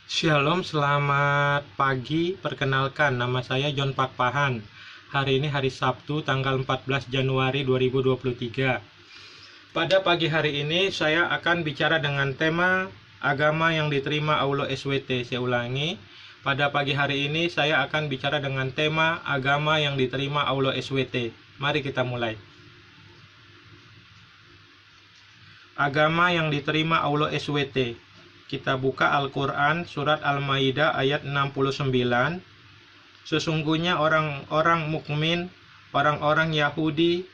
Shalom, selamat pagi. Perkenalkan, nama saya John Pakpahan. Hari ini hari Sabtu, tanggal 14 Januari 2023. Pada pagi hari ini, saya akan bicara dengan tema agama yang diterima Allah SWT. Saya ulangi, pada pagi hari ini saya akan bicara dengan tema agama yang diterima Allah SWT. Mari kita mulai. Agama yang diterima Allah SWT. Kita buka Al-Quran, surat Al-Maidah ayat 69. Sesungguhnya orang-orang mukmin, orang-orang Yahudi,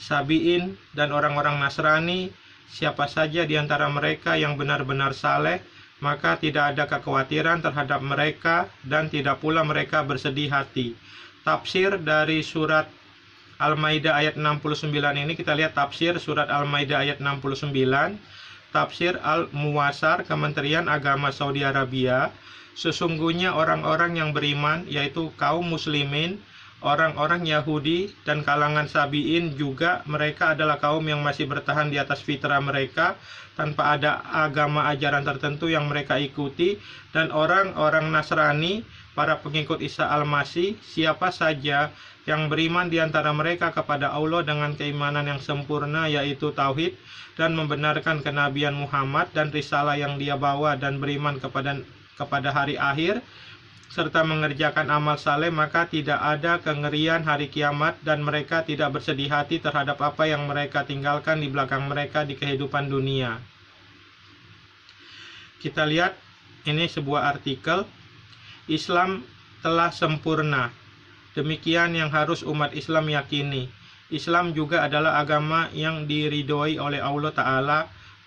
Sabi'in, dan orang-orang Nasrani, siapa saja di antara mereka yang benar-benar saleh, maka tidak ada kekhawatiran terhadap mereka, dan tidak pula mereka bersedih hati. Tafsir dari surat Al-Maidah ayat 69 ini, kita lihat tafsir surat Al-Maidah ayat 69. Tafsir Al-Muwasar, Kementerian Agama Saudi Arabia. Sesungguhnya orang-orang yang beriman, yaitu kaum muslimin, orang-orang Yahudi, dan kalangan Sabi'in juga, mereka adalah kaum yang masih bertahan di atas fitrah mereka, tanpa ada agama ajaran tertentu yang mereka ikuti. Dan orang-orang Nasrani, para pengikut Isa Al-Masih, siapa saja yang beriman di antara mereka kepada Allah dengan keimanan yang sempurna, yaitu tauhid, dan membenarkan kenabian Muhammad dan risalah yang dia bawa, dan beriman kepada hari akhir, serta mengerjakan amal saleh, maka tidak ada kengerian hari kiamat, dan mereka tidak bersedih hati terhadap apa yang mereka tinggalkan di belakang mereka di kehidupan dunia. Kita lihat, ini sebuah artikel, Islam telah sempurna. Demikian yang harus umat Islam yakini. Islam juga adalah agama yang diridhoi oleh Allah Ta'ala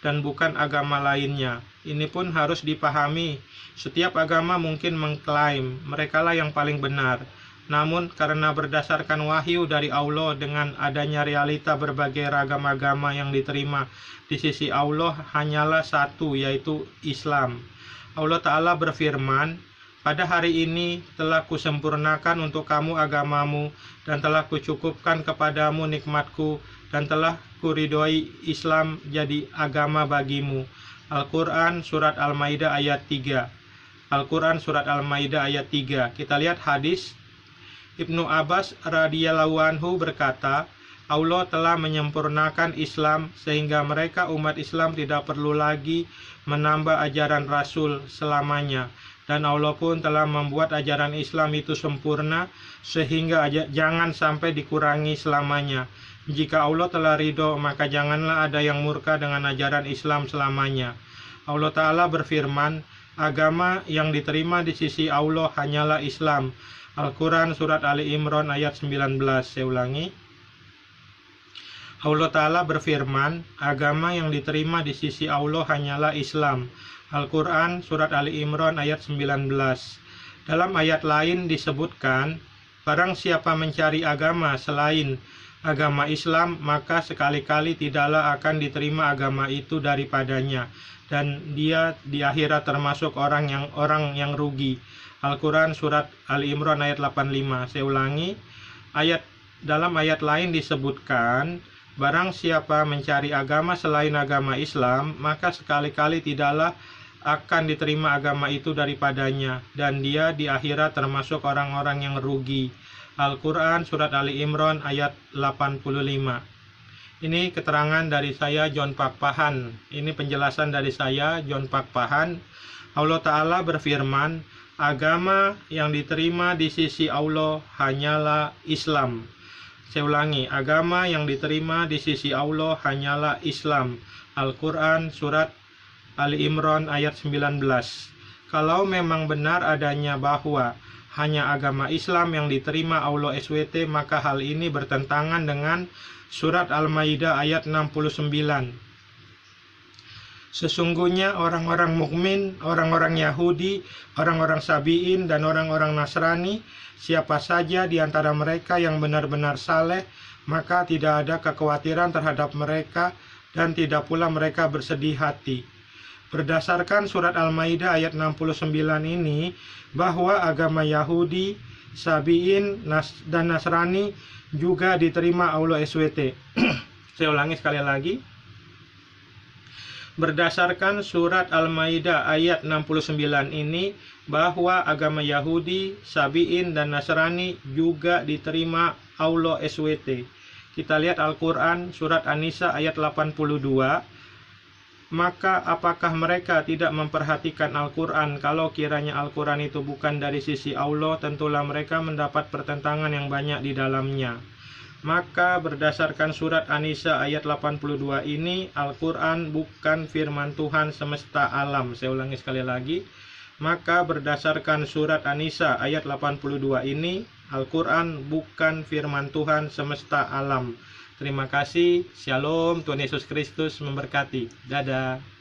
dan bukan agama lainnya. Ini pun harus dipahami. Setiap agama mungkin mengklaim merekalah yang paling benar. Namun karena berdasarkan wahyu dari Allah dengan adanya realita berbagai ragam agama yang diterima di sisi Allah hanyalah satu, yaitu Islam. Allah Ta'ala berfirman, pada hari ini telah kusempurnakan untuk kamu agamamu, dan telah kucukupkan kepadamu nikmatku, dan telah kuridhoi Islam jadi agama bagimu. Al-Quran surat Al-Maidah ayat 3. Al-Quran surat Al-Maidah ayat 3. Kita lihat hadis. Ibnu Abbas radhiyallahu anhu berkata, Allah telah menyempurnakan Islam sehingga mereka umat Islam tidak perlu lagi menambah ajaran Rasul selamanya. Dan Allah pun telah membuat ajaran Islam itu sempurna sehingga jangan sampai dikurangi selamanya. Jika Allah telah ridho, maka janganlah ada yang murka dengan ajaran Islam selamanya. Allah Ta'ala berfirman, agama yang diterima di sisi Allah hanyalah Islam. Al-Quran surat Ali Imran ayat 19. Saya ulangi. Allah Ta'ala berfirman, agama yang diterima di sisi Allah hanyalah Islam. Al-Quran surat Ali Imran ayat 19. Dalam ayat lain disebutkan, barang siapa mencari agama selain agama Islam, maka sekali-kali tidaklah akan diterima agama itu daripadanya, dan dia di akhirat termasuk orang yang rugi. Al-Quran surat Ali Imran ayat 85. Saya ulangi, dalam ayat lain disebutkan, barang siapa mencari agama selain agama Islam, maka sekali-kali tidaklah akan diterima agama itu daripadanya, dan dia di akhirat termasuk orang-orang yang rugi. Al-Quran surat Ali Imran ayat 85. Ini keterangan dari saya, John Pakpahan. Ini penjelasan dari saya, John Pakpahan. Allah Ta'ala berfirman, agama yang diterima di sisi Allah hanyalah Islam. Saya ulangi, agama yang diterima di sisi Allah hanyalah Islam. Al-Quran surat Ali Imran ayat 19. Kalau memang benar adanya bahwa hanya agama Islam yang diterima Allah SWT, maka hal ini bertentangan dengan surat Al-Maidah ayat 69. Sesungguhnya orang-orang mukmin, orang-orang Yahudi, orang-orang Sabi'in, dan orang-orang Nasrani, siapa saja di antara mereka yang benar-benar saleh, maka tidak ada kekhawatiran terhadap mereka, dan tidak pula mereka bersedih hati. Berdasarkan surat Al-Maidah ayat 69 ini, bahwa agama Yahudi, Sabi'in, dan Nasrani juga diterima Allah SWT. Saya ulangi sekali lagi. Berdasarkan surat Al-Maidah ayat 69 ini, bahwa agama Yahudi, Sabi'in, dan Nasrani juga diterima Allah SWT. Kita lihat Al-Quran surat An-Nisa ayat 82. Maka apakah mereka tidak memperhatikan Al-Quran? Kalau kiranya Al-Quran itu bukan dari sisi Allah, tentulah mereka mendapat pertentangan yang banyak di dalamnya. Maka berdasarkan surat An-Nisa ayat 82 ini, Al-Quran bukan firman Tuhan semesta alam. Saya ulangi sekali lagi. Maka berdasarkan surat An-Nisa ayat 82 ini, Al-Quran bukan firman Tuhan semesta alam. Terima kasih. Shalom. Tuhan Yesus Kristus memberkati. Dadah.